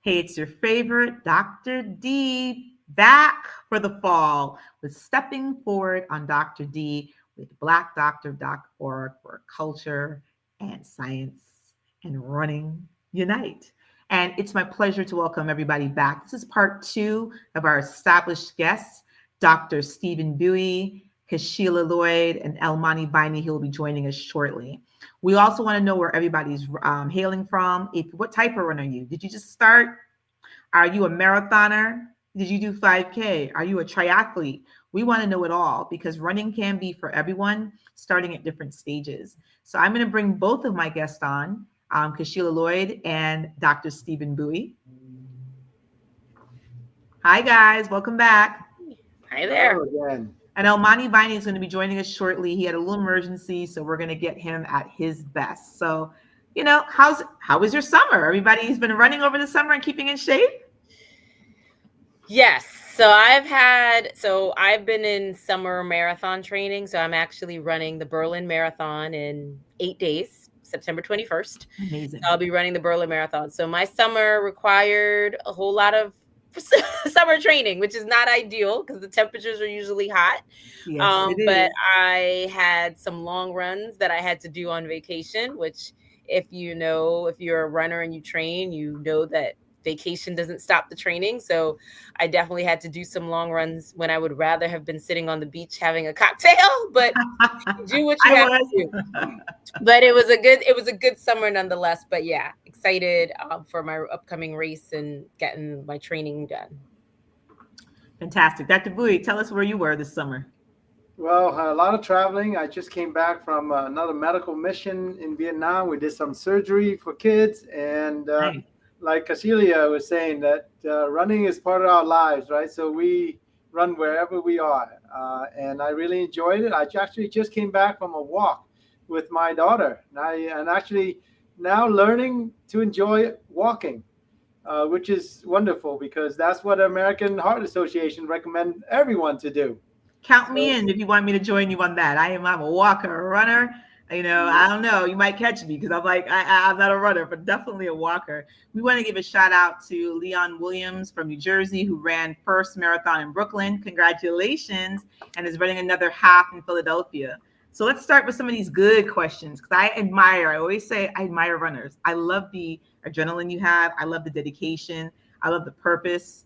Hey, it's your favorite Dr. D back for the fall with Stepping Forward on Dr. D with blackdoctor.org for culture and science and running unite. And it's my pleasure to welcome everybody back. This is part 2 of our established guests, Dr. Stephen Bowie, Kashila Lloyd, and Elmani Biney, who will be joining us shortly. We also want to know where everybody's hailing from. What type of runner are you? Did you just start? Are you a marathoner? Did you do 5K? Are you a triathlete? We want to know it all because running can be for everyone, starting at different stages. So I'm going to bring both of my guests on, Kashila Lloyd and Dr. Stephen Bowie. Hi, guys. Welcome back. Hi there. And Elmani Biney is going to be joining us shortly. He had a little emergency, so we're going to get him at his best. So, how was your summer? Everybody's been running over the summer and keeping in shape? Yes. So I've been in summer marathon training. So I'm actually running the Berlin Marathon in 8 days, September 21st. Amazing. So I'll be running the Berlin Marathon. So my summer required a whole lot of summer training, which is not ideal because the temperatures are usually hot. Yes, but I had some long runs that I had to do on vacation, which if you're a runner and you train, you know that vacation doesn't stop the training. So I definitely had to do some long runs when I would rather have been sitting on the beach having a cocktail, but do what you have to do. But it was a good summer nonetheless. But yeah, excited for my upcoming race and getting my training done. Fantastic. Dr. Bowie, tell us where you were this summer. Well, a lot of traveling. I just came back from another medical mission in Vietnam. We did some surgery for kids, and Nice. like Cecilia was saying, that running is part of our lives, right? So we run wherever we are, and I really enjoyed it. I actually just came back from a walk with my daughter, and actually now learning to enjoy walking, which is wonderful because that's what American Heart Association recommend everyone to do. Count me in if you want me to join you on that. I'm a walker, a runner. I don't know. You might catch me because I'm not a runner, but definitely a walker. We want to give a shout out to Leon Williams from New Jersey, who ran first marathon in Brooklyn. Congratulations. And is running another half in Philadelphia. So let's start with some of these good questions because I always say I admire runners. I love the adrenaline you have. I love the dedication. I love the purpose.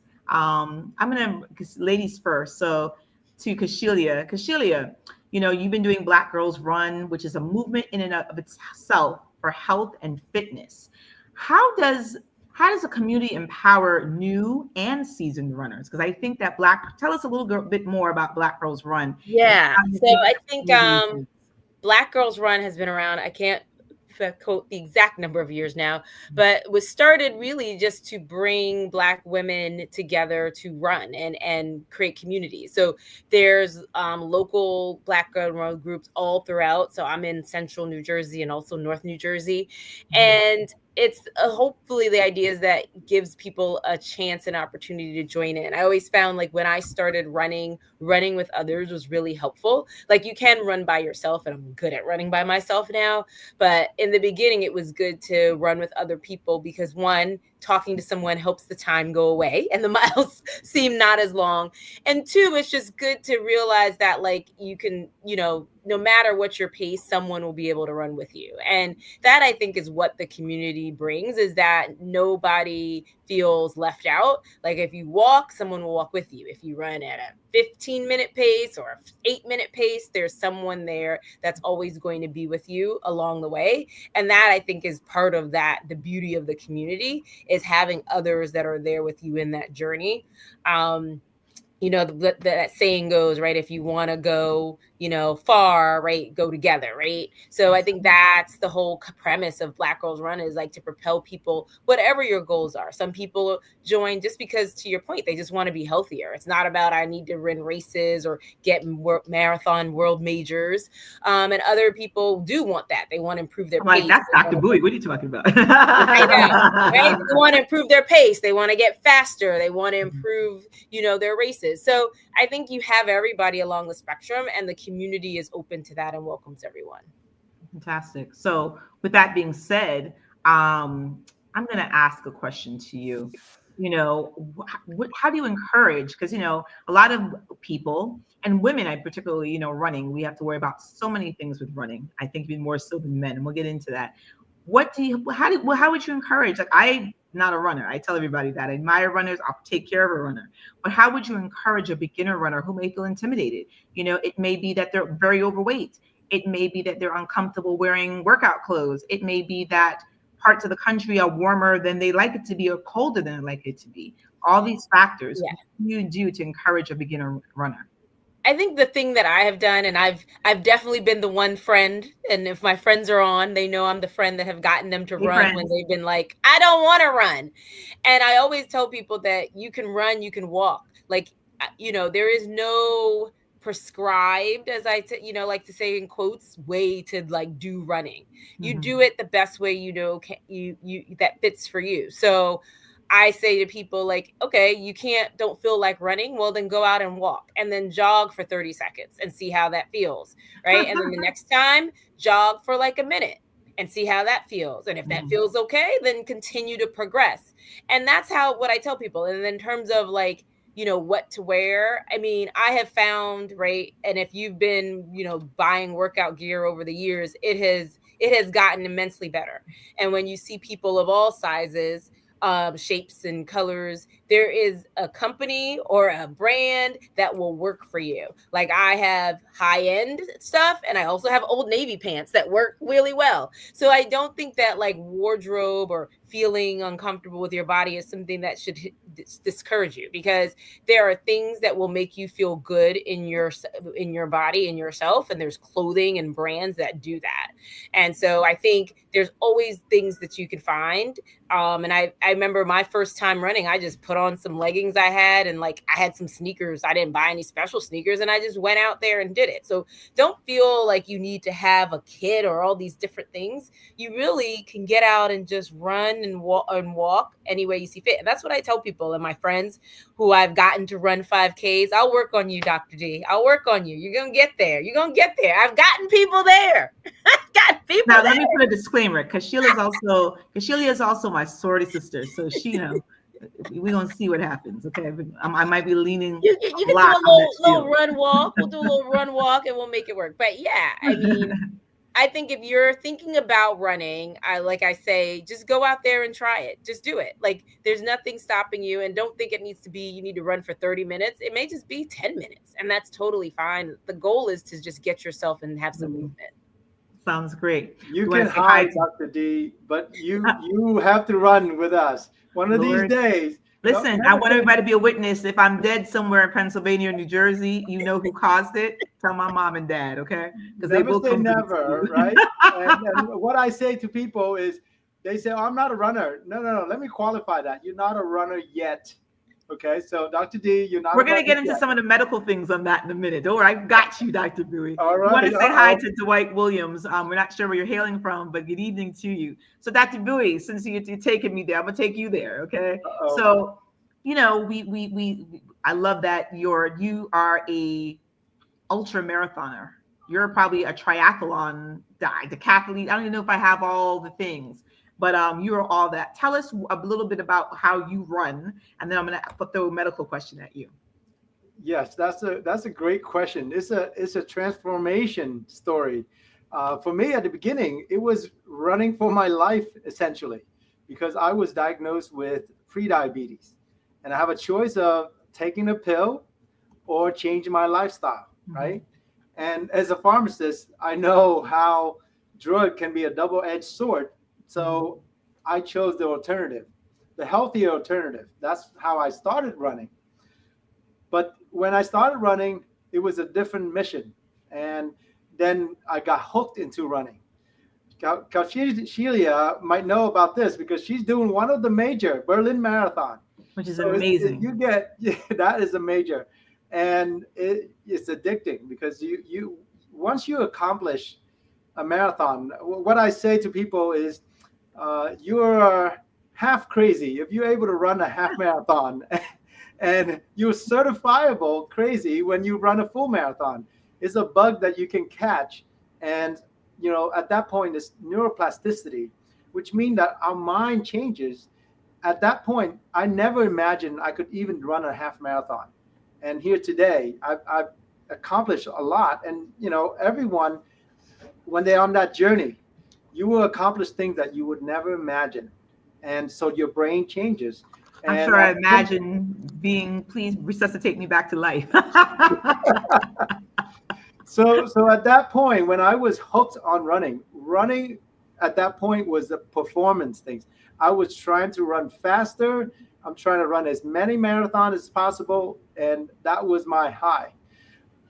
Ladies first. So to Kashilia, you've been doing Black Girls Run, which is a movement in and of itself for health and fitness. How does a community empower new and seasoned runners? Because I think that tell us a little bit more about Black Girls Run. Yeah, so I think Black Girls Run has been around. I can't quote the exact number of years now, but was started really just to bring Black women together to run and create community. So there's local Black girl run groups all throughout. So I'm in central New Jersey and also North New Jersey. And it's hopefully the idea is that gives people a chance and opportunity to join in. I always found like when I started running with others was really helpful. Like you can run by yourself, and I'm good at running by myself now. But in the beginning, it was good to run with other people because one, talking to someone helps the time go away and the miles seem not as long. And two, it's just good to realize that like you can, no matter what your pace, someone will be able to run with you. And that I think is what the community brings, is that nobody feels left out. Like if you walk, someone will walk with you. If you run at a 15-minute pace or an 8-minute pace, there's someone there that's always going to be with you along the way. And that I think is part of that, the beauty of the community is having others that are there with you in that journey. that saying goes, right? If you want to go, far, right, go together, right? So I think that's the whole premise of Black Girls Run, is like to propel people, whatever your goals are. Some people join just because, to your point, they just want to be healthier. It's not about I need to run races or get marathon world majors. And other people do want that. They want to improve their I'm like, pace. that's Dr. Bowie. What are you talking about? I know, right? They want to improve their pace. They want to get faster. They want to improve, their races. So I think you have everybody along the spectrum, and the community is open to that and welcomes everyone. Fantastic. So with that being said, I'm going to ask a question to you. How do you encourage? Because, a lot of people and women, I particularly, running, we have to worry about so many things with running. I think even more so than men, and we'll get into that. How would you encourage? Like, I'm not a runner. I tell everybody that I admire runners. I'll take care of a runner. But how would you encourage a beginner runner who may feel intimidated? It may be that they're very overweight. It may be that they're uncomfortable wearing workout clothes. It may be that parts of the country are warmer than they like it to be or colder than they like it to be. All these factors. Yeah. What do you do to encourage a beginner runner? I think the thing that I have done, and I've definitely been the one friend, and if my friends are on, they know I'm the friend that have gotten them to run when they've been like, I don't want to run. And I always tell people that you can run, you can walk. Like, there is no prescribed, as I like to say in quotes, way to like do running. You do it the best way you that fits for you. So I say to people like, okay, you don't feel like running. Well, then go out and walk, and then jog for 30 seconds and see how that feels. Right. And then the next time, jog for like a minute and see how that feels. And if that feels okay, then continue to progress. And that's what I tell people. And in terms of like, what to wear. I mean, I have found, right. And if you've been, buying workout gear over the years, it has gotten immensely better. And when you see people of all sizes, shapes and colors, there is a company or a brand that will work for you. Like, I have high-end stuff, and I also have Old Navy pants that work really well. So I don't think that like wardrobe or feeling uncomfortable with your body is something that should discourage you, because there are things that will make you feel good in your body, in yourself, and there's clothing and brands that do that. And so I think there's always things that you can find. And I remember my first time running, I just put on some leggings I had, and like I had some sneakers. I didn't buy any special sneakers, and I just went out there and did it. So don't feel like you need to have a kit or all these different things. You really can get out and just run and walk any way you see fit. And that's what I tell people and my friends who I've gotten to run 5Ks. I'll work on you, Dr. D. I'll work on you. You're going to get there. You're going to get there. I've gotten people there. I've gotten people now, there. Let me put a disclaimer, because Sheila is also my sorority sister. So she, we're going to see what happens. Okay. I might be leaning. You can do a little run walk. We'll do a little run walk and we'll make it work. But yeah, I mean, I think if you're thinking about running, like I say, just go out there and try it. Just do it. Like, there's nothing stopping you, and don't think it needs to be, you need to run for 30 minutes. It may just be 10 minutes, and that's totally fine. The goal is to just get yourself and have some movement. Sounds great. You can hide, Dr. D, but you have to run with us one of these days. Listen, I want everybody to be a witness. If I'm dead somewhere in Pennsylvania or New Jersey, you know who caused it. Tell my mom and dad, okay? Because they will say never, right? and what I say to people is, they say, "Oh, I'm not a runner." No. Let me qualify that. You're not a runner yet. Okay, so Dr. D, you're not. We're going to get into some of the medical things on that in a minute. Don't worry, I got you, Dr. Bowie. All right. I want to say hi to Dwight Williams. We're not sure where you're hailing from, but good evening to you. So, Dr. Bowie, since you're taking me there, I'm going to take you there, okay? Uh-oh. So, I love that you are a ultra marathoner. You're probably a triathlon decathlete. I don't even know if I have all the things. But you're all that. Tell us a little bit about how you run, and then I'm going to throw a medical question at you. Yes, that's a great question. It's a transformation story. For me, at the beginning, it was running for my life, essentially, because I was diagnosed with prediabetes, and I have a choice of taking a pill or changing my lifestyle, right? And as a pharmacist, I know how drug can be a double-edged sword. So I chose the alternative, the healthier alternative. That's how I started running. But when I started running, it was a different mission. And then I got hooked into running. Sheila might know about this because she's doing one of the major Berlin Marathon. which is So amazing. you get, yeah, that is a major, and it's addicting because you once you accomplish a marathon, what I say to people is, you are half crazy if you're able to run a half marathon, and you're certifiable crazy when you run a full marathon. It's a bug that you can catch, and at that point, it's neuroplasticity, which means that our mind changes. At that point, I never imagined I could even run a half marathon, and here today, I've accomplished a lot, and everyone, when they're on that journey, you will accomplish things that you would never imagine. And so your brain changes. I'm And sure I imagine being, please resuscitate me back to life. so at that point, when I was hooked on running at that point was the performance things. I was trying to run faster. I'm trying to run as many marathons as possible. And that was my high.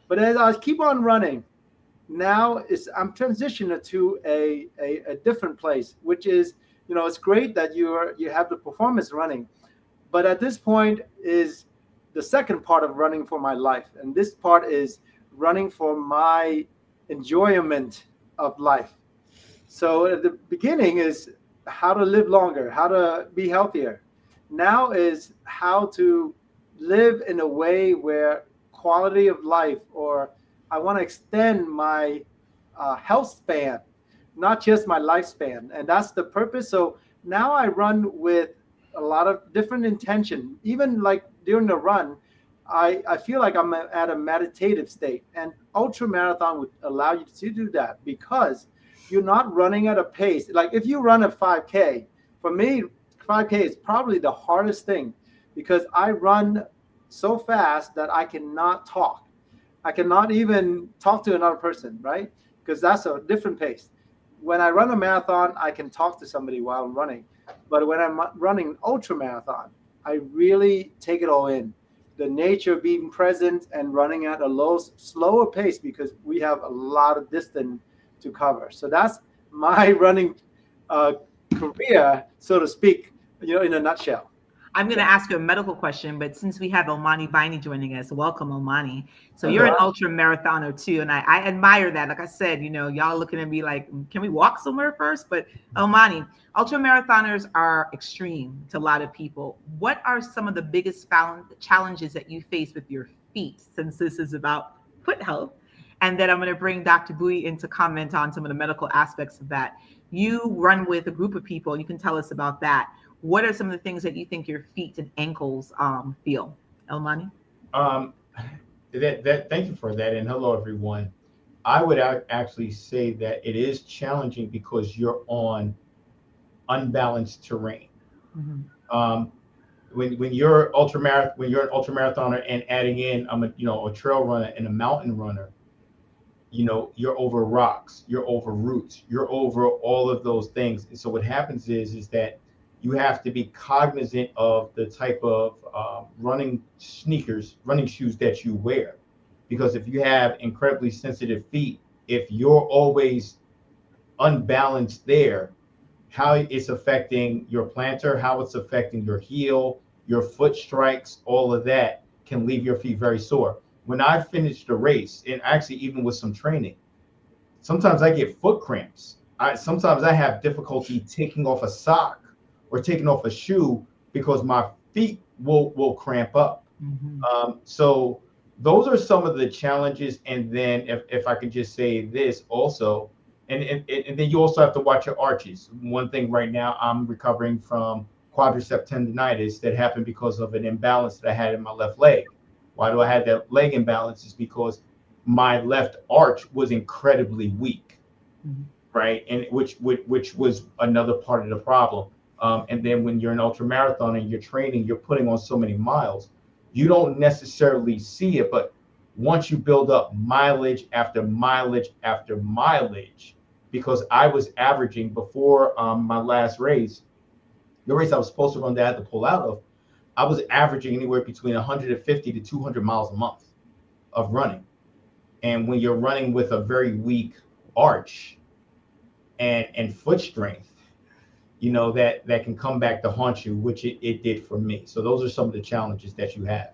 But as I keep on running, now I'm transitioning to a different place, which is, it's great that you have the performance running, but at this point is the second part of running for my life, and this part is running for my enjoyment of life. So at the beginning is how to live longer, how to be healthier. Now is how to live in a way where quality of life, or I want to extend my health span, not just my lifespan. And that's the purpose. So now I run with a lot of different intention. Even like during the run, I feel like I'm at a meditative state. And ultra marathon would allow you to do that because you're not running at a pace. Like if you run a 5K, for me, 5K is probably the hardest thing because I run so fast that I cannot talk. I cannot even talk to another person, right? Because that's a different pace. When I run a marathon, I can talk to somebody while I'm running. But when I'm running an ultra marathon, I really take it all in. The nature being present and running at a slower pace because we have a lot of distance to cover. So that's my running uh, career, so to speak, in a nutshell. I'm going to ask you a medical question, but since we have Omani Biney joining us, welcome, Omani. So you're an Uh-huh. ultra marathoner too, and I admire that. Like I said, y'all looking at me like, can we walk somewhere first? But Omani, ultra marathoners are extreme to a lot of people. What are some of the biggest challenges that you face with your feet, since this is about foot health? And then I'm going to bring Dr. Bui in to comment on some of the medical aspects of that. You run with a group of people. You can tell us about that. What are some of the things that you think your feet and ankles feel? Elmani? Um, that thank you for that, and hello everyone. I would actually say that it is challenging because you're on unbalanced terrain. Mm-hmm. Um, when you're when you're an ultra marathoner and adding in I'm a trail runner and a mountain runner, you're over rocks, you're over roots, you're over all of those things. And so what happens is that you have to be cognizant of the type of running shoes that you wear, because if you have incredibly sensitive feet, if you're always unbalanced there, how it's affecting your plantar, how it's affecting your heel, your foot strikes, all of that can leave your feet very sore. When I finished the race, and actually even with some training, sometimes I get foot cramps. Sometimes I have difficulty taking off a sock or taking off a shoe because my feet will cramp up. Mm-hmm. So those are some of the challenges. And then if I could just say this also, and then you also have to watch your arches. One thing right now, I'm recovering from quadricep tendonitis that happened because of an imbalance that I had in my left leg. Why do I have that leg imbalance? Is because my left arch was incredibly weak, Mm-hmm. right? And which was another part of the problem. And then when you're an ultra marathon and you're training, you're putting on so many miles, you don't necessarily see it, but once you build up mileage after mileage after mileage, because I was averaging before my last race, the race I was supposed to run that I had to pull out of, I was averaging anywhere between 150 to 200 miles a month of running. And when you're running with a very weak arch and foot strength, you know, that can come back to haunt you, which it did for me. So those are some of the challenges that you have.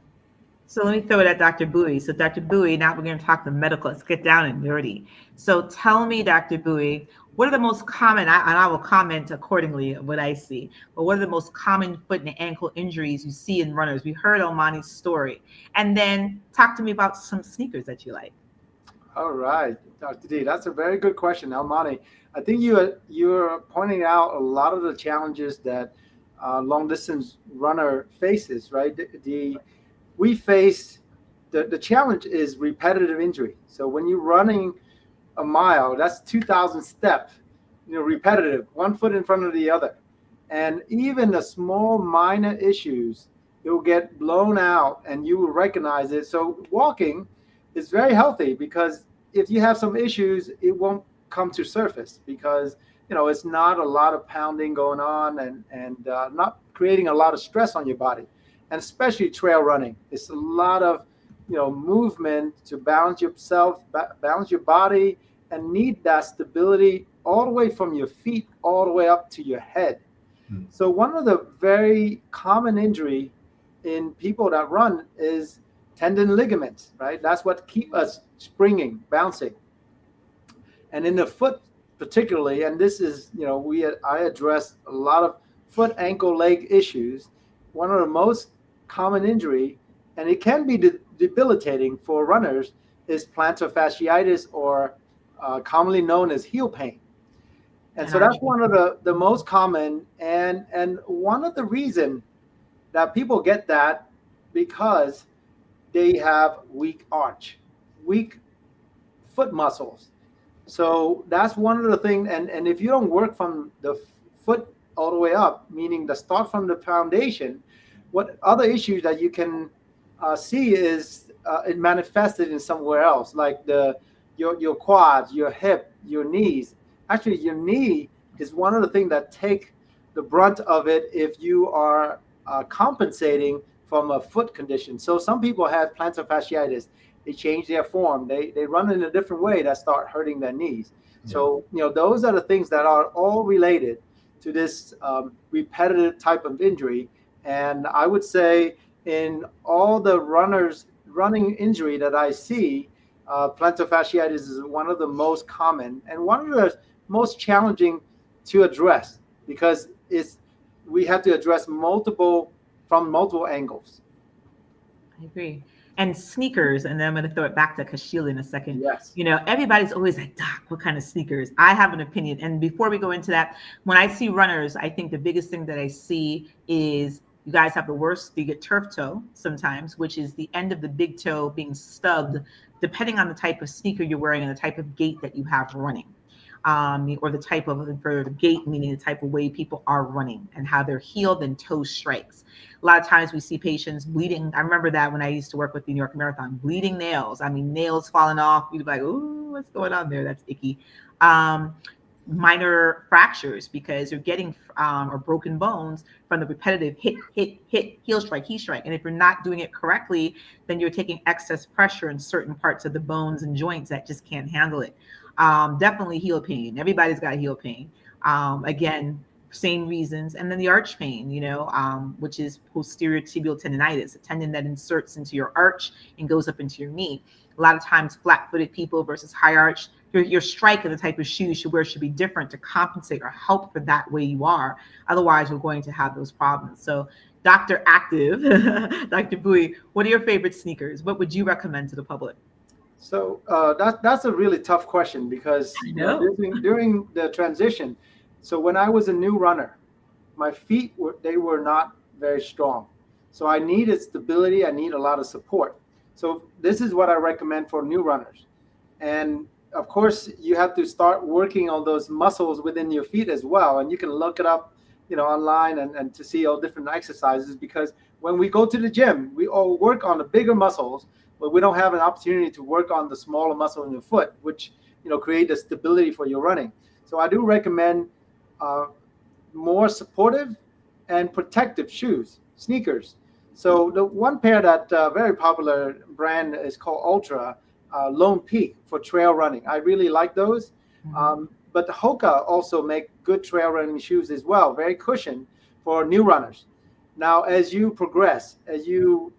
So let me throw it at Dr. Bowie. So Dr. Bowie, now we're going to talk the medical. Let's get down and dirty. So tell me, Dr. Bowie, what are the most common, and I will comment accordingly of what I see, but what are the most common foot and ankle injuries you see in runners? We heard Omani's story. And then talk to me about some sneakers that you like. All right, Dr. D, that's a very good question, Almani. I think you're pointing out a lot of the challenges that long distance runner faces, right? We face the challenge is repetitive injury. So when you're running a mile, that's 2,000 steps, repetitive, one foot in front of the other, and even the small minor issues, it will get blown out, and you will recognize it. So walking is very healthy because if you have some issues, it won't come to surface because it's not a lot of pounding going on and not creating a lot of stress on your body, and especially trail running. It's a lot of movement to balance yourself, balance your body, and need that stability all the way from your feet all the way up to your head. So one of the very common injury in people that run is tendon ligaments, right? That's what keep us springing, bouncing. And in the foot particularly, and this is, I address a lot of foot, ankle, leg issues. One of the most common injury, and it can be debilitating for runners, is plantar fasciitis, or commonly known as heel pain. And so that's one of the most common, and one of the reason that people get that because they have weak arch, weak foot muscles. So that's one of the things, and if you don't work from the foot all the way up, meaning the start from the foundation, what other issues that you can see is it manifested in somewhere else, like your quads, your hip, your knees. Actually, your knee is one of the things that take the brunt of it if you are compensating from a foot condition. So some people have plantar fasciitis. They change their form. They run in a different way that start hurting their knees. Yeah. So, those are the things that are all related to this repetitive type of injury. And I would say in all the running injury that I see, plantar fasciitis is one of the most common and one of the most challenging to address because we have to address from multiple angles. I agree. And sneakers, and then I'm going to throw it back to Kashila in a second. Yes. Everybody's always like, Doc, what kind of sneakers? I have an opinion. And before we go into that, when I see runners, I think the biggest thing that I see is you guys have the worst. You get turf toe sometimes, which is the end of the big toe being stubbed, depending on the type of sneaker you're wearing and the type of gait that you have running. Or the type of for the gait, meaning the type of way people are running and how their heel and toe strikes. A lot of times we see patients bleeding. I remember that when I used to work with the New York Marathon, bleeding nails. I mean, nails falling off. You'd be like, ooh, what's going on there? That's icky. Minor fractures because you're getting or broken bones from the repetitive hit, heel strike. And if you're not doing it correctly, then you're taking excess pressure in certain parts of the bones and joints that just can't handle it. Definitely heel pain. Everybody's got heel pain. Again, same reasons. And then the arch pain, which is posterior tibial tendonitis, a tendon that inserts into your arch and goes up into your knee. A lot of times flat-footed people versus high arch, your strike and the type of shoes you wear should be different to compensate or help for that way you are. Otherwise, you're going to have those problems. So Dr. Active, Dr. Bowie, what are your favorite sneakers? What would you recommend to the public? So that's a really tough question because during the transition, so when I was a new runner, my feet were not very strong. So I needed stability. I need a lot of support. So this is what I recommend for new runners. And of course, you have to start working on those muscles within your feet as well. And you can look it up, online and to see all different exercises, because when we go to the gym, we all work on the bigger muscles, but we don't have an opportunity to work on the smaller muscle in your foot, which, create the stability for your running. So I do recommend more supportive and protective shoes, sneakers. So the one pair that very popular brand is called Ultra Lone Peak for trail running. I really like those. Mhm. But the Hoka also make good trail running shoes as well, very cushioned for new runners. Now, as you progress, as your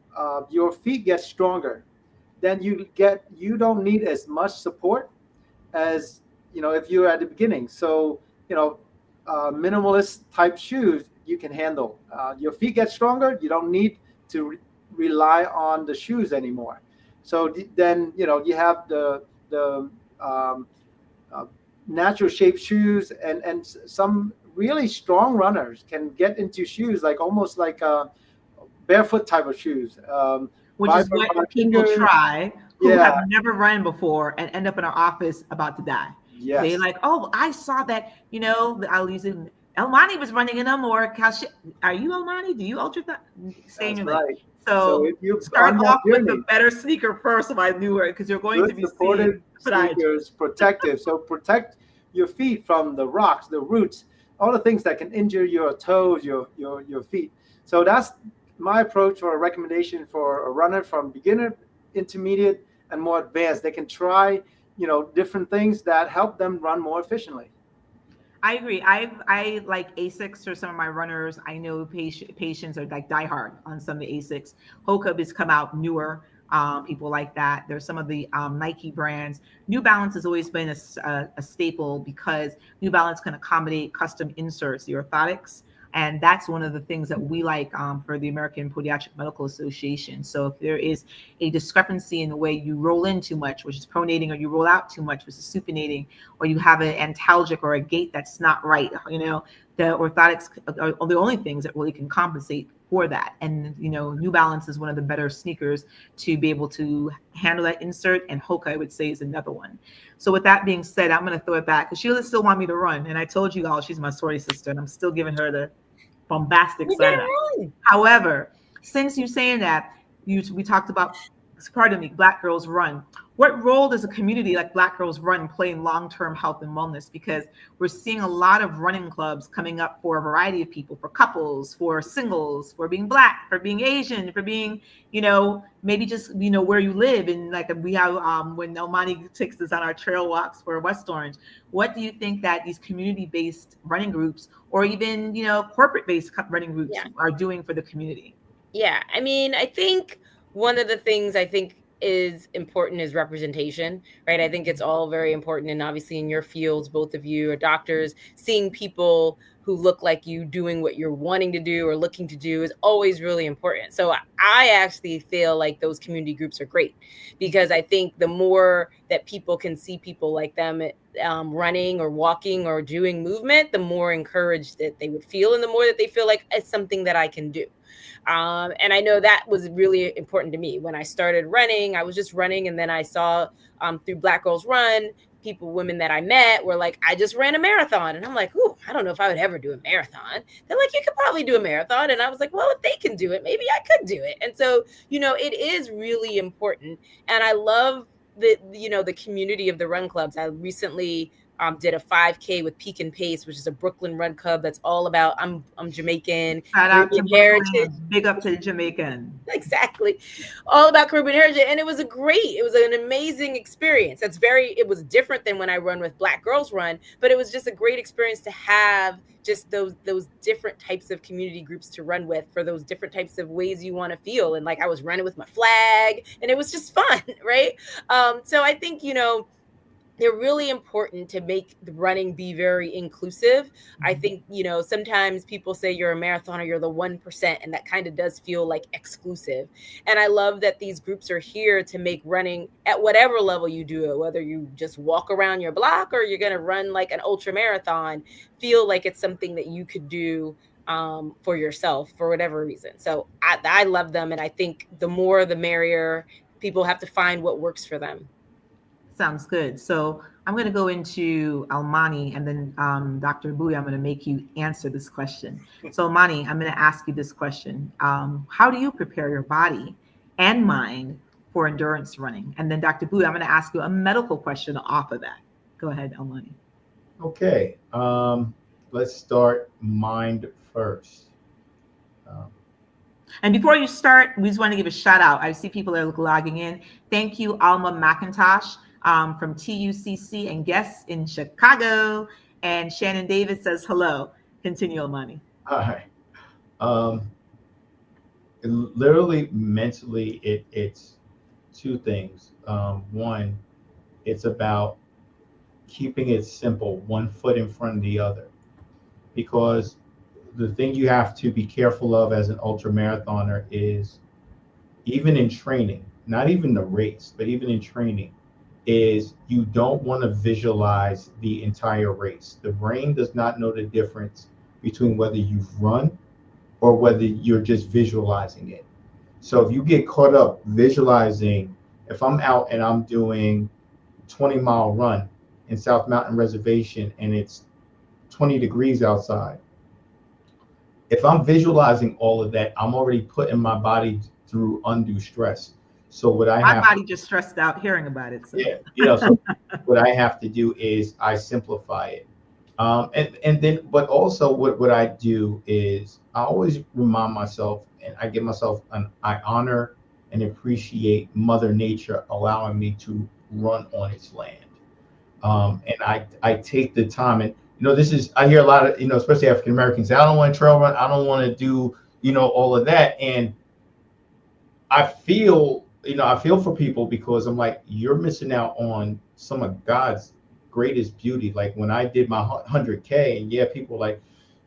feet get stronger, then you don't need as much support as if you're at the beginning. So you know minimalist type shoes you can handle. Your feet get stronger, you don't need to rely on the shoes anymore. So then you have the um, uh, natural shaped shoes, and some really strong runners can get into shoes like almost like barefoot type of shoes. Which is what Vibram people kickers. try who Yeah. have never run before and end up in our office about to die. They Yes. like, oh, I saw that, I'll use it. Elmani was running in them, or are you Elmani? Do you ultra stay in That's your lane? right. So So if you're start on that off with a journey, better sneaker first, so I knew it, because you're going to good be seeing supported podiatrists. sneakers, protective. So protect your feet from the rocks, the roots, all the things that can injure your toes, your feet. So that's my approach or a recommendation for a runner from beginner, intermediate, and more advanced. They can try, different things that help them run more efficiently. I agree. I like Asics for some of my runners. I know patients are like diehard on some of the Asics. Hoka has come out newer. People like that. There's some of the Nike brands. New Balance has always been a staple because New Balance can accommodate custom inserts, the orthotics. And that's one of the things that we like for the American Podiatric Medical Association. So if there is a discrepancy in the way you roll in too much, which is pronating, or you roll out too much, which is supinating, or you have an antalgic or a gait that's not right, the orthotics are the only things that really can compensate for that. And New Balance is one of the better sneakers to be able to handle that insert, and Hoka, I would say, is another one. So with that being said, I'm going to throw it back because Sheila still want me to run, and I told you all she's my sorority sister, and I'm still giving her the bombastic You side eye. gotta run. However, since you're saying that, we talked about, pardon me, Black Girls Run. What role does a community like Black Girls Run play in long-term health and wellness? Because we're seeing a lot of running clubs coming up for a variety of people, for couples, for singles, for being Black, for being Asian, for being, maybe just, where you live. And like we have, when Elmani takes us on our trail walks for West Orange, what do you think that these community-based running groups, or even, corporate-based running groups Yeah. are doing for the community? Yeah. I mean, I think one of the things I think is important is representation, right? I think it's all very important. And obviously, in your fields, both of you are doctors, seeing people who look like you doing what you're wanting to do or looking to do is always really important. So I actually feel like those community groups are great because I think the more that people can see people like them running or walking or doing movement, the more encouraged that they would feel, and the more that they feel like it's something that I can do. And I know that was really important to me when I started running. I was just running, and then I saw through Black Girls Run, women that I met were like, I just ran a marathon. And I'm like, ooh, I don't know if I would ever do a marathon. They're like, you could probably do a marathon. And I was like, well, if they can do it, maybe I could do it. And so, it is really important. And I love the community of the run clubs. I recently did a 5K with Peak and Pace, which is a Brooklyn run club that's all about I'm Jamaican, Shout out to Caribbean heritage. Brooklyn. Big up to the Jamaican. Exactly, all about Caribbean heritage, and it was an amazing experience. It was different than when I run with Black Girls Run, but it was just a great experience to have just those different types of community groups to run with for those different types of ways you want to feel. And like I was running with my flag, and it was just fun, right? So I think they're really important to make the running be very inclusive. I think, sometimes people say you're a marathoner, you're the 1%, and that kind of does feel like exclusive. And I love that these groups are here to make running at whatever level you do it, whether you just walk around your block or you're going to run like an ultra marathon, feel like it's something that you could do for yourself for whatever reason. So I love them. And I think the more, the merrier. People have to find what works for them. Sounds good. So I'm going to go into Almani, and then Dr. Bui, I'm going to make you answer this question. So Almani, I'm going to ask you this question. How do you prepare your body and mind for endurance running? And then Dr. Bui, I'm going to ask you a medical question off of that. Go ahead, Almani. Okay. Let's start mind first. Um, And before you start, we just want to give a shout out. I see people are logging in. Thank you, Alma McIntosh from TUCC and guests in Chicago. And Shannon Davis says hello. Continue, money. All right. Um, Literally, mentally, it's two things. One, it's about keeping it simple, one foot in front of the other, because the thing you have to be careful of as an ultra marathoner is, even in training, not even the race, but even in training, is you don't want to visualize the entire race. The brain does not know the difference between whether you've run or whether you're just visualizing it. So if you get caught up visualizing, if I'm out and I'm doing 20-mile run in South Mountain Reservation and it's 20 degrees outside, if I'm visualizing all of that, I'm already putting my body through undue stress. So what I My have body just stressed out hearing about it. So. yeah, so what I have to do is I simplify it. And then, but also what I do is I always remind myself, and I give myself I honor and appreciate Mother Nature allowing me to run on its land. And I take the time, and this is, I hear a lot of, especially African Americans say, I don't want to trail run, I don't want to do, all of that. And I feel for people, because I'm like, you're missing out on some of God's greatest beauty. Like when I did my 100K, and people like,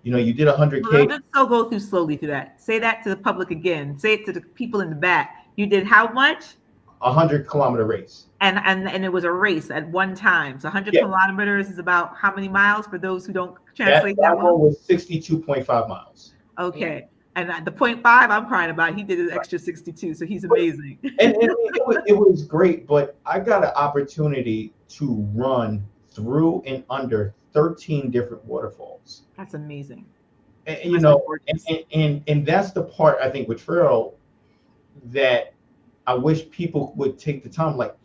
you did 100K. Let's still go slowly through that. Say that to the public again. Say it to the people in the back. You did how much? 100-kilometer race. And it was a race at one time. So 100 kilometers is about how many miles for those who don't translate that one? Was 62.5 miles. Okay. And the 0.5 I'm crying about, he did an extra 62, so he's amazing. And it was great, but I got an opportunity to run through and under 13 different waterfalls. That's amazing. And, and that's the part, I think, with trail that I wish people would take the time. Like,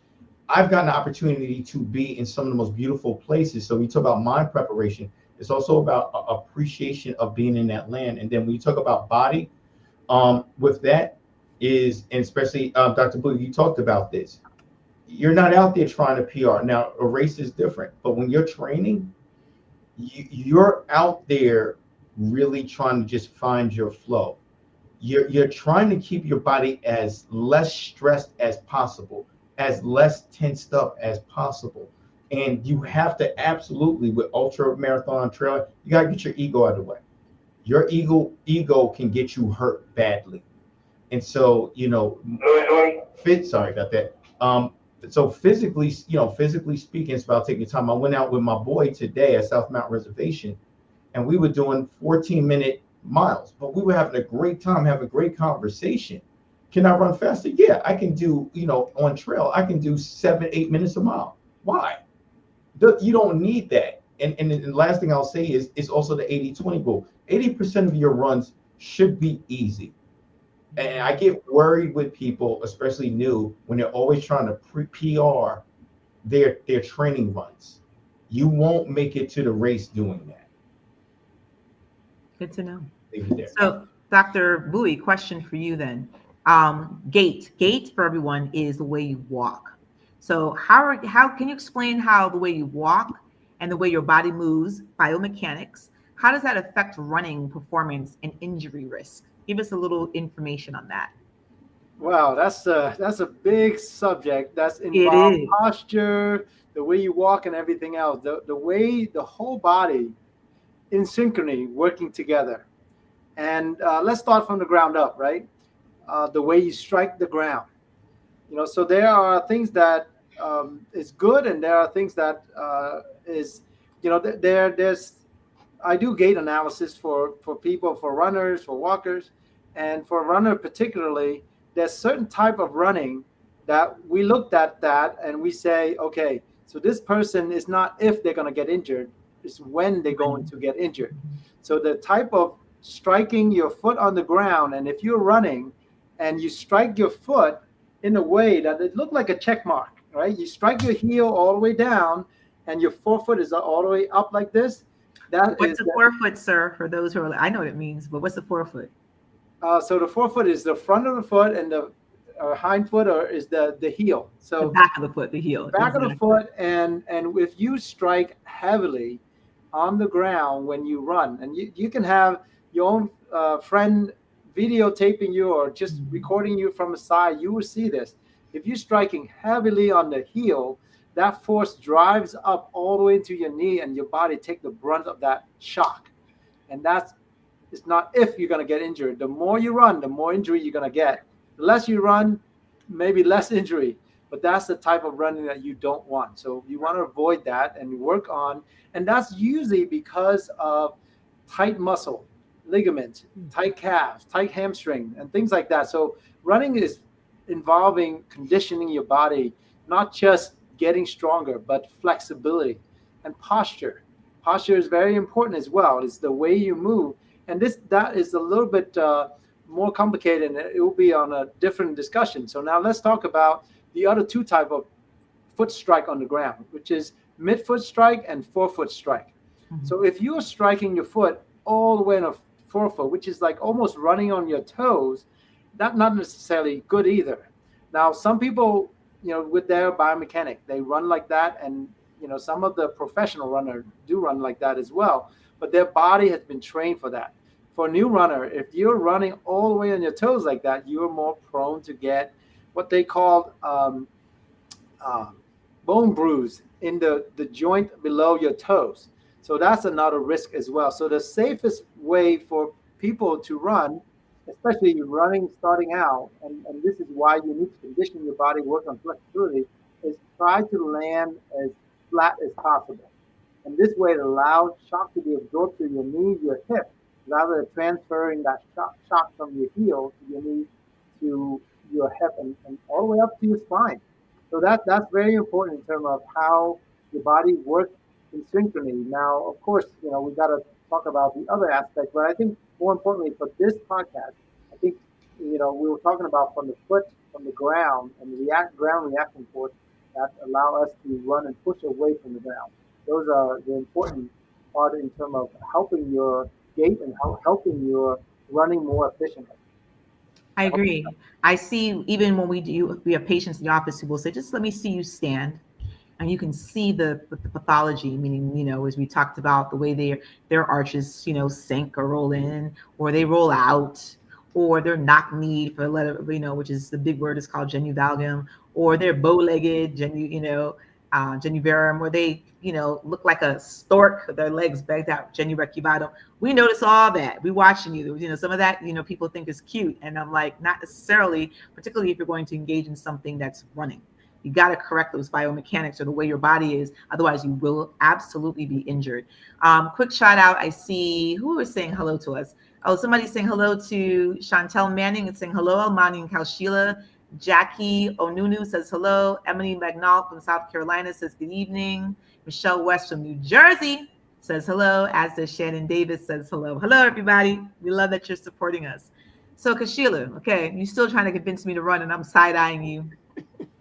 I've gotten an opportunity to be in some of the most beautiful places. So we talk about mind preparation. It's also about appreciation of being in that land. And then when you talk about body, with that is, and especially Dr. Blue, you talked about this. You're not out there trying to PR. Now, a race is different, but when you're training, you're out there really trying to just find your flow. You're trying to keep your body as less stressed as possible, as less tensed up as possible. And you have to absolutely, with ultra marathon trail, you got to get your ego out of the way. Your ego can get you hurt badly. And so, sorry about that. So physically speaking, it's about taking time. I went out with my boy today at South Mountain Reservation, and we were doing 14-minute miles, but we were having a great time, having a great conversation. Can I run faster? Yeah, I can do, on trail, I can do 7-8 minutes a mile. Why? You don't need that. And the last thing I'll say is also the 80-20 rule. 80% of your runs should be easy. And I get worried with people, especially new, when they're always trying to PR their training runs. You won't make it to the race doing that. Good to know. So, Dr. Bowie, question for you then. Gait for everyone is the way you walk. So how can you explain how the way you walk and the way your body moves, biomechanics, how does that affect running performance and injury risk? Give us a little information on that. Wow, that's a big subject. That's involved posture, the way you walk, and everything else. The way the whole body in synchrony working together. And let's start from the ground up, right? The way you strike the ground. So there are things that is good, and there are things that is, there's. I do gait analysis for people, for runners, for walkers, and for a runner particularly. There's certain type of running that we looked at that and we say, okay, so this person is not if they're going to get injured, it's when they're going to get injured. So the type of striking your foot on the ground, and if you're running and you strike your foot in a way that it looked like a check mark, right? You strike your heel all the way down and your forefoot is all the way up like this. What's the forefoot, sir? For those who are, I know what it means, but what's the forefoot? So the forefoot is the front of the foot, and the hind foot or is the heel. The So back of the foot, the the heel. back of the Exactly. foot, and if you strike heavily on the ground when you run, and you can have your own friend videotaping you or just Mhm. recording you from the side, you will see this. If you're striking heavily on the heel, that force drives up all the way into your knee, and your body take the brunt of that shock. And that's, it's not if you're going to get injured. The more you run, the more injury you're going to get. The less you run, maybe less injury. But that's the type of running that you don't want. So you want to avoid that and work on. And that's usually because of tight muscle, ligament, tight calves, tight hamstring, and things like that. So running is involving conditioning your body, not just getting stronger, but flexibility and posture. Posture is very important as well. It's the way you move, and this that is a little bit more complicated, and it will be on a different discussion. So now let's talk about the other two type of foot strike on the ground, which is midfoot strike and forefoot strike. Mhm. So if you're striking your foot all the way in a forefoot, which is like almost running on your toes, that's not necessarily good either. Now, some people, with their biomechanic, they run like that, and some of the professional runners do run like that as well. But their body has been trained for that. For a new runner, if you're running all the way on your toes like that, you're more prone to get what they call um, bone bruise in the joint below your toes. So that's another risk as well. So the safest way for people to run, especially running starting out, and this is why you need to condition your body, work on flexibility, is try to land as flat as possible. And this way it allows shock to be absorbed to your knee, your hip, rather than transferring that shock from your heel to your knee to your hip and all the way up to your spine. So that's very important in terms of how your body works in synchrony. Now, of course, we got to talk about the other aspect, but I think more importantly for this podcast, I think we were talking about from the foot, from the ground, and the ground reaction force that allow us to run and push away from the ground. Those are the important part in terms of helping your gait and helping your running more efficiently. I I hope. agree. I see even when we have patients in the office who will say, just let me see you stand. And you can see the pathology, meaning, as we talked about, the way their arches, sink or roll in, or they roll out, or they're knock kneed for the letter, which is the big word is called genu valgum, or they're bow legged, genu verum, where they, look like a stork, with their legs backed out, genu recubatum. We notice all that. We watching you. Some of that, people think is cute. And I'm like, not necessarily, particularly if you're going to engage in something that's running. You got to correct those biomechanics or the way your body is. Otherwise, you will absolutely be injured. Quick shout out. I see who is saying hello to us. Oh, somebody's saying hello to Chantel Manning and saying hello. Almani and Kaushila. Jackie Onunu says hello. Emily McNaught from South Carolina says good evening. Michelle West from New Jersey says hello, as does Shannon Davis says hello. Hello, everybody. We love that you're supporting us. So, Kashila, okay, you're still trying to convince me to run, and I'm side eyeing you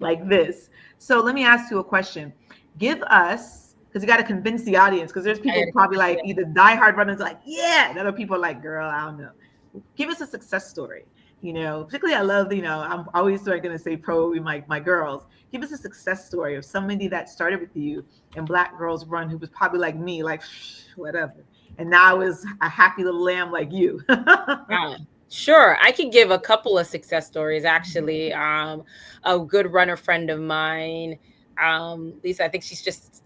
like this. So let me ask you a question. Give us, because you got to convince the audience, because there's I people gotta probably convince like you. either diehard runners like, yeah, and other people are like, girl, I don't know. Give us a success story. Particularly I love, I'm always going to say pro my girls. Give us a success story of somebody that started with you in Black Girls Run who was probably like me, like whatever. And now is a happy little lamb like you. Uh, sure, I could give a couple of success stories actually. A good runner friend of mine, Lisa. I think she just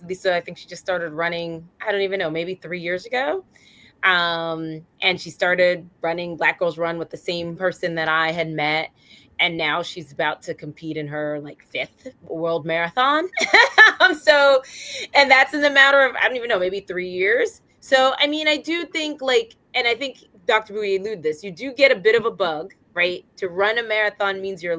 started running. I don't even know, maybe 3 years ago. And she started running Black Girls Run with the same person that I had met. And now she's about to compete in her like fifth world marathon. So, and that's in the matter of, I don't even know, maybe 3 years. So, I mean, I do think like, and I think Dr. Bowie allude this, you do get a bit of a bug, right? To run a marathon means you're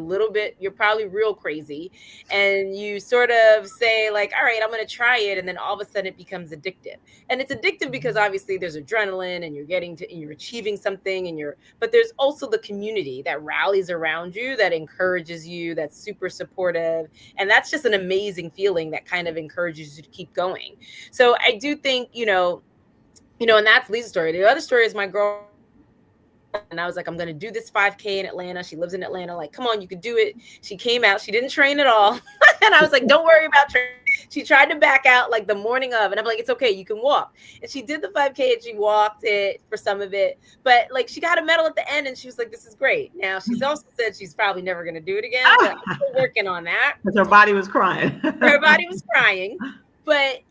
probably real crazy. And you sort of say like, all right, I'm going to try it. And then all of a sudden it becomes addictive. And it's addictive because obviously there's adrenaline and you're achieving something but there's also the community that rallies around you, that encourages you, that's super supportive. And that's just an amazing feeling that kind of encourages you to keep going. So I do think, and that's Lisa's story. The other story is my girlfriend, Amy. And I was like, I'm going to do this 5K in Atlanta. She lives in Atlanta. Like, come on, you could do it. She came out. She didn't train at all. And I was like, don't worry about training. She tried to back out like the morning of. And I'm like, it's okay. You can walk. And she did the 5K and she walked it for some of it. But like, she got a medal at the end and she was like, this is great. Now, she's also said she's probably never going to do it again. But I'm still working on that. Because her body was crying. Her body was crying. But,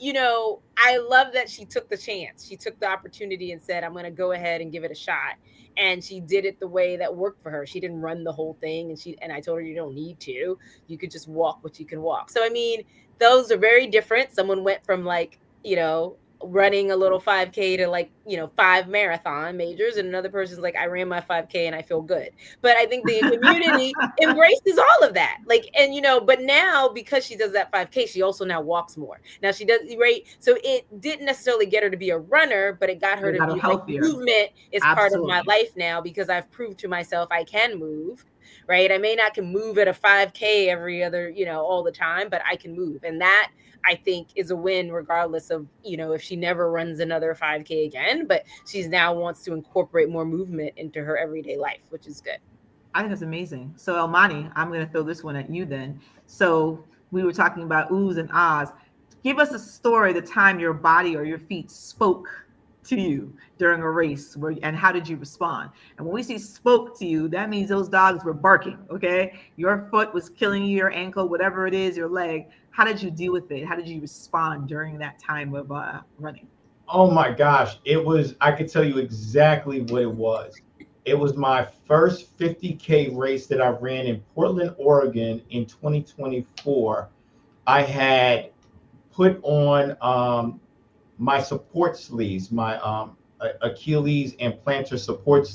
I love that she took the chance. She took the opportunity and said, I'm going to go ahead and give it a shot. And she did it the way that worked for her. She didn't run the whole thing. And I told her, you don't need to. You could just walk what you can walk. So, I mean, those are very different. Someone went from like, running a little 5K to like, 5 marathon majors. And another person's like, I ran my 5K and I feel good. But I think the community embraces all of that. Like, and, but now because she does that 5K, she also now walks more. Now she does, right? So it didn't necessarily get her to be a runner, but it got her to be healthier. Like, movement is part of my life now because I've proved to myself I can move. Right. I may not can move at a 5K every other, all the time, but I can move. And that I think is a win regardless of, if she never runs another 5K again, but she's now wants to incorporate more movement into her everyday life, which is good. I think that's amazing. So Elmani, I'm going to throw this one at you then. So we were talking about oohs and ahs. Give us a story, the time your body or your feet spoke to you during a race, and how did you respond? And when we say spoke to you, that means those dogs were barking. Okay, your foot was killing you, your ankle, whatever it is, your leg. How did you deal with it? How did you respond during that time of running? Oh my gosh, I could tell you exactly what it was. It was my first 50K race that I ran in Portland, Oregon in 2024. I had put on my support sleeves, my Achilles and plantar support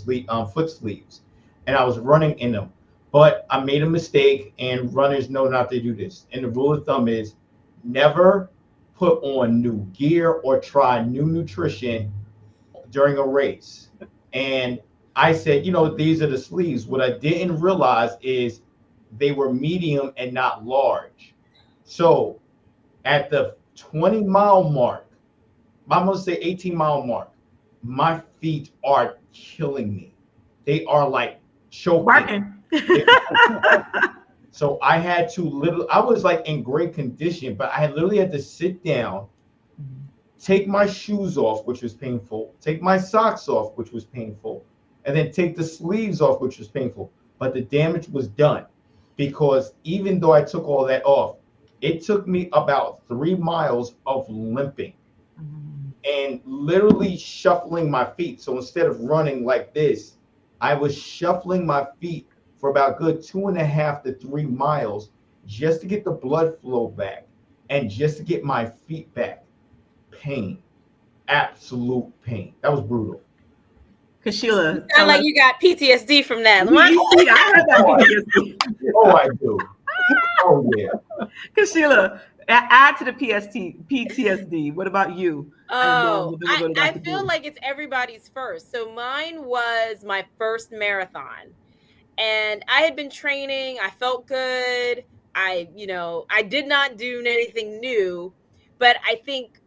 foot sleeves, and I was running in them. But I made a mistake, and runners know not to do this. And the rule of thumb is never put on new gear or try new nutrition during a race. And I said, these are the sleeves. What I didn't realize is they were medium and not large. So at the 20-mile mark, I'm going to say 18-mile mark, my feet are killing me. They are like choking. So I had to I was like in great condition, but I literally had to sit down, take my shoes off, which was painful, take my socks off, which was painful, and then take the sleeves off, which was painful. But the damage was done because even though I took all that off, it took me about 3 miles of limping and literally shuffling my feet. So instead of running like this, I was shuffling my feet for about good 2.5 to 3 miles just to get the blood flow back and just to get my feet back. Pain, absolute pain. That was brutal. Kashila, sound like you got PTSD from that. I heard that PTSD. Oh, I do. Oh yeah. Kashila, add to the PTSD. What about you? Oh, I feel like it's everybody's first. So mine was my first marathon. And I had been training. I felt good. I did not do anything new, but I think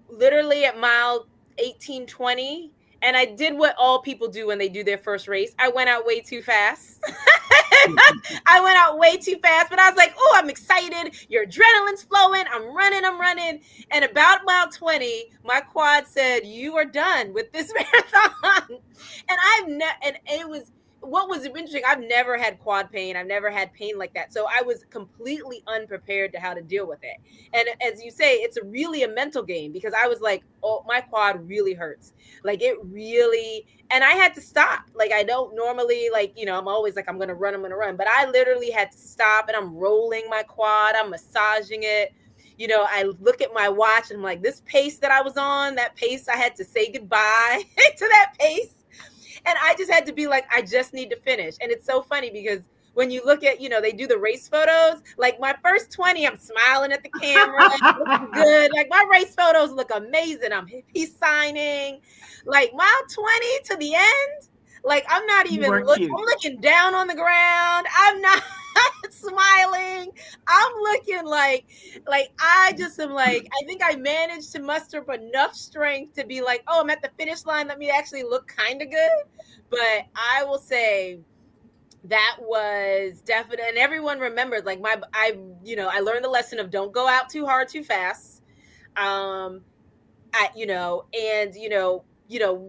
literally at mile 18, 20, and I did what all people do when they do their first race. I went out way too fast. I went out way too fast, but I was like, oh, I'm excited. Your adrenaline's flowing. I'm running. And about mile 20, my quad said, you are done with this marathon. And it was, what was interesting, I've never had quad pain. I've never had pain like that. So I was completely unprepared to how to deal with it. And as you say, it's really a mental game because I was like, oh, my quad really hurts. Like it really, and I had to stop. Like I don't normally I'm always like, I'm going to run. But I literally had to stop and I'm rolling my quad. I'm massaging it. I look at my watch and I'm like, this pace that I was on, that pace, I had to say goodbye to that pace. And I just had to be like, I just need to finish. And it's so funny because when you look at, they do the race photos, like my first 20, I'm smiling at the camera, looking good. Like my race photos look amazing. I'm peace signing. Like mile 20 to the end, like I'm not even looking. I'm looking down on the ground. I'm not. smiling. I'm looking like I just am like, I think I managed to muster up enough strength to be like, oh, I'm at the finish line. Let me actually look kind of good. But I will say that was definite, and everyone remembered. Like I learned the lesson of don't go out too hard too fast. Um,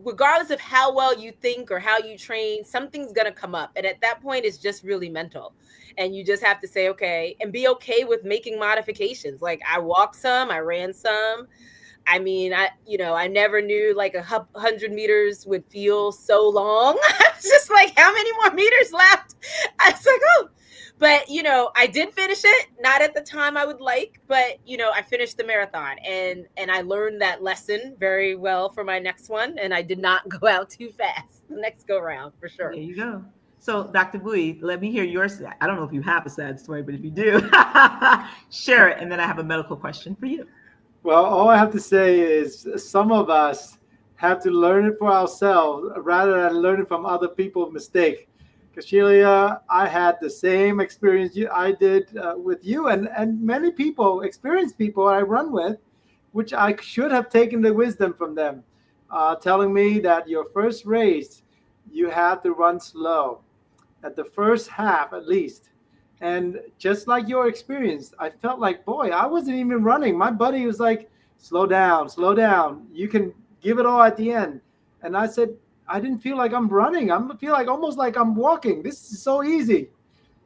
regardless of how well you think or how you train, something's going to come up. And at that point, it's just really mental. And you just have to say, okay, and be okay with making modifications. Like I walked some, I ran some. I mean, I never knew like 100 meters would feel so long. I was just like, how many more meters left? I was like, oh, but I did finish it, not at the time I would like, but I finished the marathon, and I learned that lesson very well for my next one, and I did not go out too fast the next go round for There sure. you go. So, Dr. Bowie, let me hear your sad. I don't know if you have a sad story, but if you do, share it. And then I have a medical question for you. Well, all I have to say is some of us have to learn it for ourselves rather than learning from other people's mistake. Because Sheila, I had the same experience I did with you, and many people, experienced people I run with, which I should have taken the wisdom from them, telling me that your first race, you have to run slow at the first half at least. And just like your experience, I felt like, boy, I wasn't even running. My buddy was like, slow down, slow down. You can give it all at the end. And I said, I didn't feel like I'm running. I feel like almost like I'm walking. This is so easy.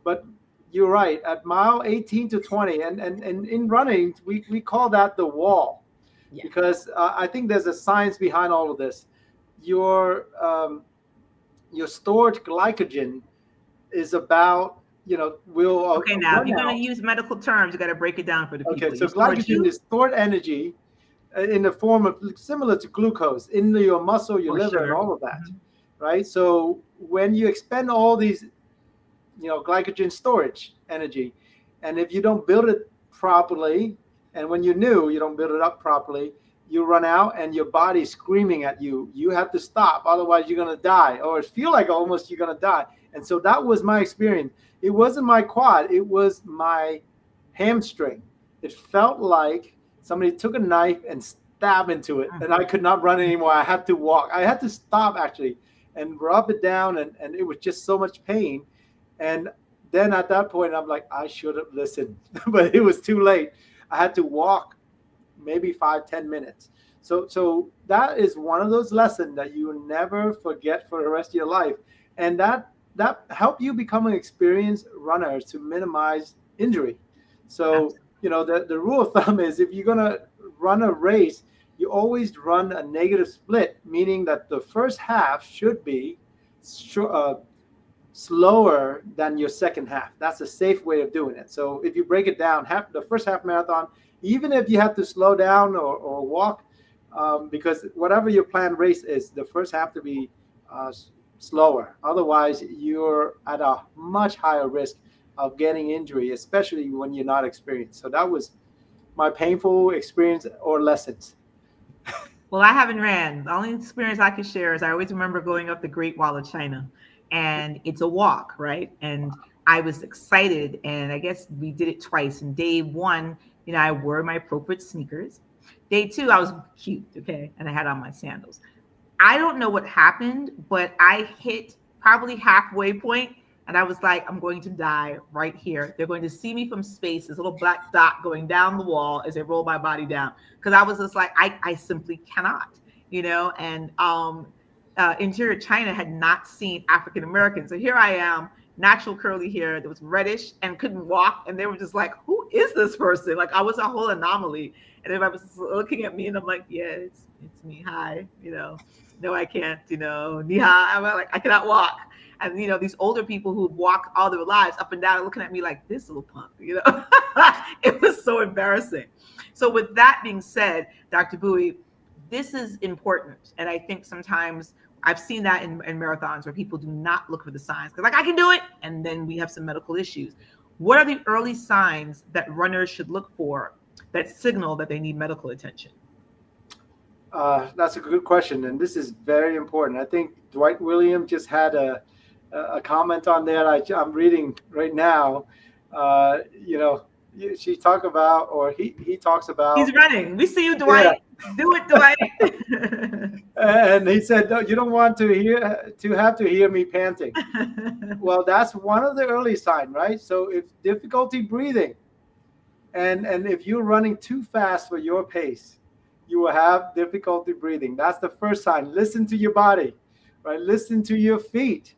But you're right. At mile 18 to 20, and in running, we call that the wall. Yeah. Because I think there's a science behind all of this. Your stored glycogen is about, will Okay, now if you're going to use medical terms, you got to break it down for the people. Okay, so glycogen is stored energy in the form of similar to glucose in your muscle, your liver, and all of that, right? So when you expend all these, glycogen storage energy, and if you don't build it properly, and when you're new, you don't build it up properly, you run out and your body's screaming at you. You have to stop, otherwise you're going to die, or feel like almost you're going to die. And so that was my experience. It wasn't my quad, it was my hamstring. It felt like somebody took a knife and stabbed into it, and I could not run anymore. I had to walk. I had to stop actually and rub it down, and it was just so much pain. And then at that point, I'm like, I should have listened, but it was too late. I had to walk maybe 5-10 minutes. So that is one of those lessons that you will never forget for the rest of your life. And that helped you become an experienced runner to minimize injury. So, the rule of thumb is if you're going to run a race, you always run a negative split, meaning that the first half should be slower than your second half. That's a safe way of doing it. So if you break it down, the first half marathon, even if you have to slow down or walk, because whatever your planned race is, the first half to be slower. Otherwise, you're at a much higher risk of getting injury, especially when you're not experienced. So that was my painful experience or lessons. Well, I haven't ran. The only experience I can share is I always remember going up the Great Wall of China, and it's a walk, right? And I was excited, and I guess we did it twice. And day one, I wore my appropriate sneakers. Day two, I was cute, okay, and I had on my sandals. I don't know what happened, but I hit probably halfway point, and I was like, I'm going to die right here. They're going to see me from space, this little black dot going down the wall as they roll my body down. Because I was just like, I simply cannot, and interior China had not seen African Americans. So here I am, natural curly hair that was reddish and couldn't walk. And they were just like, who is this person? Like I was a whole anomaly. And everybody was looking at me and I'm like, yeah, it's me. Hi, no, I can't, ni hao. I'm like, I cannot walk. And, these older people who walk all their lives up and down looking at me like this little punk, it was so embarrassing. So with that being said, Dr. Bowie, this is important. And I think sometimes I've seen that in marathons where people do not look for the signs because like, I can do it. And then we have some medical issues. What are the early signs that runners should look for that signal that they need medical attention? That's a good question. And this is very important. I think Dwight Williams just had a a comment on that I'm reading right now. You know, she talk about, or he talks He's about, running. We see you, yeah. Dwight. Do it, Dwight. And he said, no, you don't want to have to hear me panting. Well, that's one of the early signs, right? So if difficulty breathing, and if you're running too fast for your pace, you will have difficulty breathing. That's the first sign. Listen to your body, right? Listen to your feet.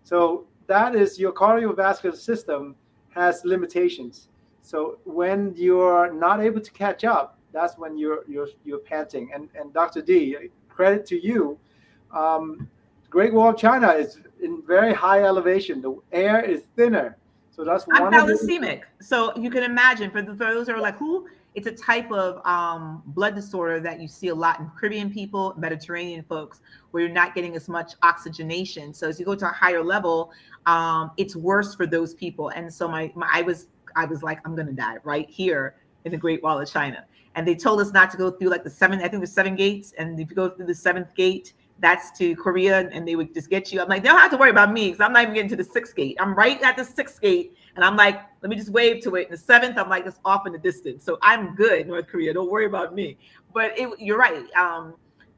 So that is your cardiovascular system has limitations. So when you're not able to catch up, that's when you're panting. And Dr. D, credit to you. Um, Great Wall of China is in very high elevation. The air is thinner. So that's I'm one of the. thalassememic. So you can imagine for those who are like, who? It's a type of blood disorder that you see a lot in Caribbean people, Mediterranean folks, where you're not getting as much oxygenation. So as you go to a higher level, it's worse for those people. And so I was like, I'm gonna die right here in the Great Wall of China. And they told us not to go through like the seven, I think there's 7 gates. And if you go through the seventh gate, that's to Korea, and they would just get you. I'm like, they don't have to worry about me because I'm not even getting to the sixth gate. I'm right at the sixth gate, and I'm like, let me just wave to it. And the seventh, I'm like, it's off in the distance, so I'm good, North Korea. Don't worry about me. But you're right.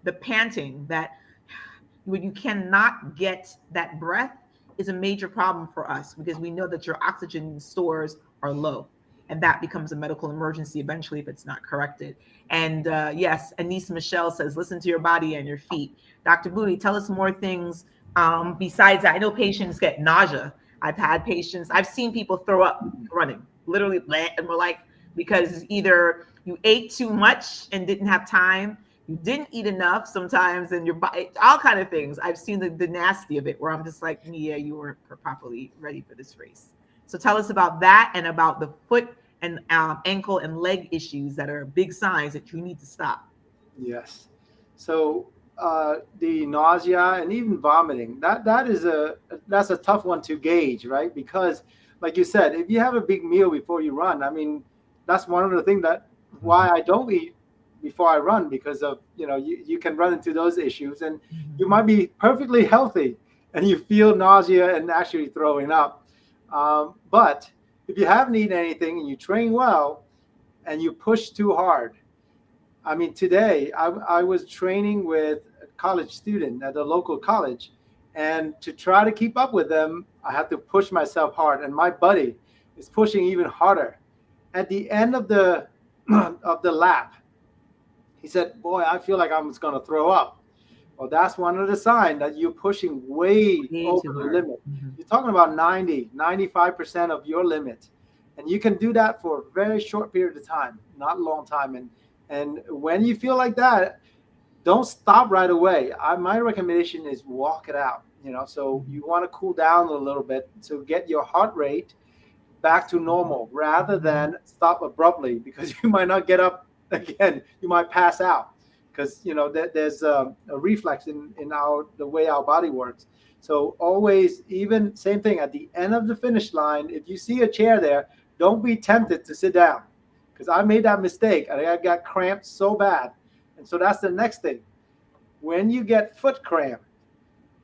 The panting that when you cannot get that breath is a major problem for us because we know that your oxygen stores are low. And that becomes a medical emergency eventually if it's not corrected. And yes, Anise Michelle says, listen to your body and your feet. Dr. Booty, tell us more things besides that. I know patients get nausea. I've had patients, I've seen people throw up running, literally, and we're like, because either you ate too much and didn't have time, you didn't eat enough sometimes, and your body, all kind of things. I've seen the nasty of it where I'm just like, yeah, you weren't properly ready for this race. So tell us about that and about the foot and ankle and leg issues that are big signs that you need to stop. Yes. So the nausea and even vomiting, that's a tough one to gauge, right? Because like you said, if you have a big meal before you run, I mean, that's one of the things that why I don't eat before I run, because of, you can run into those issues, and you might be perfectly healthy and you feel nausea and actually throwing up. But if you haven't eaten anything and you train well and you push too hard, I mean, today I was training with a college student at a local college, and to try to keep up with them, I had to push myself hard, and my buddy is pushing even harder. At the end of the of the lap, he said, "Boy, I feel like I'm just going to throw up." Well, that's one of the signs that you're pushing way Way over too the hard. limit. Mhm. You're talking about 90, 95% of your limit. And you can do that for a very short period of time, not a long time. And when you feel like that, don't stop right away. My recommendation is walk it out. So you want to cool down a little bit to get your heart rate back to normal rather than stop abruptly, because you might not get up again. You might pass out because there's a reflex in the way our body works. So always, even same thing at the end of the finish line, if you see a chair there, don't be tempted to sit down, because I made that mistake and I got cramped so bad. And so that's the next thing. When you get foot cramp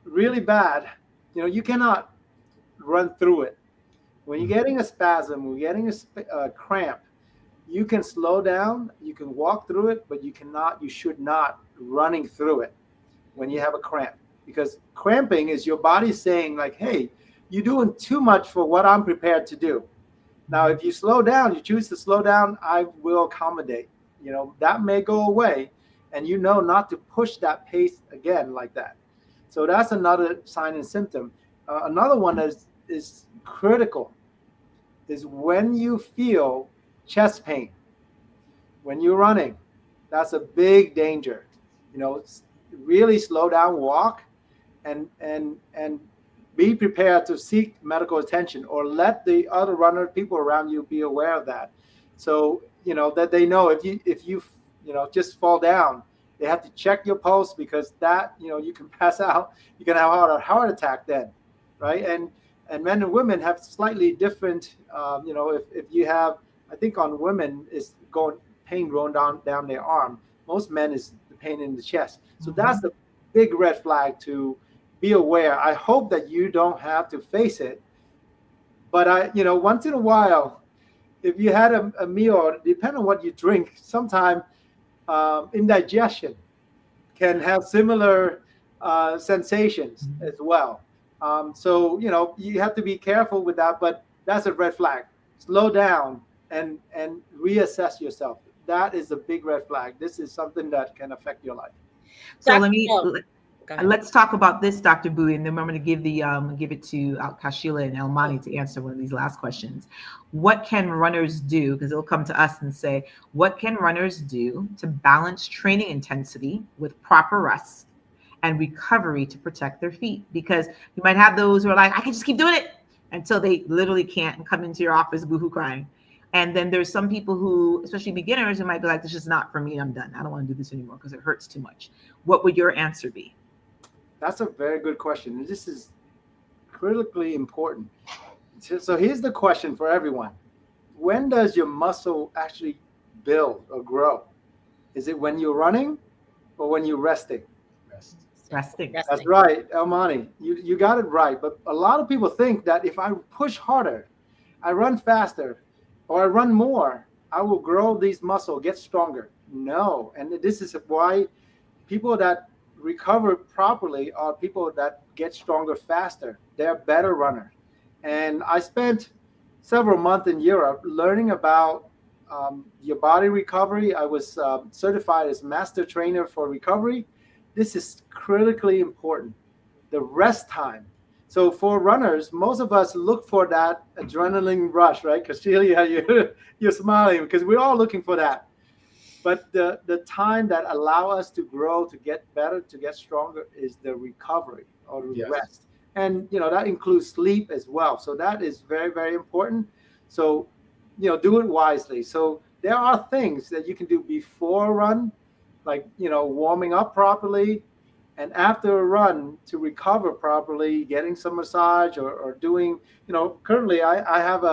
really bad, you cannot run through it. When you're getting a spasm, when you're getting a cramp, you can slow down, you can walk through it, but you should not running through it when you have a cramp, because cramping is your body saying like, hey, you're doing too much for what I'm prepared to do. Now, if you slow down, you choose to slow down, I will accommodate. That may go away, and not to push that pace again like that. So that's another sign and symptom. Another one is critical is when you feel chest pain when you're running. That's a big danger. Really slow down, walk, and be prepared to seek medical attention, or let the other runner people around you be aware of that. So that they know if you just fall down, they have to check your pulse, because that you can pass out, you can have a heart attack then, right? And men and women have slightly different. If you have, I think on women is going pain going down their arm. Most men is the pain in the chest. So that's the big red flag to be aware. I hope that you don't have to face it. But once in a while, if you had a meal, depending on what you drink, sometimes indigestion can have similar sensations as well. So you have to be careful with that, but that's a red flag. Slow down and reassess yourself. That is a big red flag. This is something that can affect your life. So Dr. Oh, go ahead. let's talk about this, Dr. Bowie, and then I'm going to give it to Kashila and Elmani to answer one of these last questions. What can runners do? Because it'll come to us and say, what can runners do to balance training intensity with proper rest and recovery to protect their feet? Because you might have those who are like, I can just keep doing it until they literally can't and come into your office boohoo crying. And then there's some people who, especially beginners, who might be like, this is not for me. I'm done. I don't want to do this anymore because it hurts too much. What would your answer be? That's a very good question. And this is critically important. So here's the question for everyone. When does your muscle actually build or grow? Is it when you're running or when you're resting? Resting. That's right, Elmani. You got it right. But a lot of people think that if I push harder, I run faster, or I run more, I will grow these muscles, get stronger. No. And this is why people that recover properly are people that get stronger faster. They're better runners. And I spent several months in Europe learning about your body recovery. I was certified as master trainer for recovery. This is critically important. The rest time. So for runners, most of us look for that adrenaline rush, right? Because Celia, you're smiling because we're all looking for that. But the time that allow us to grow, to get better, to get stronger is the recovery or the rest. And, that includes sleep as well. So that is very, very important. So, do it wisely. So there are things that you can do before a run, like, warming up properly, and after a run to recover properly, getting some massage or doing, currently I have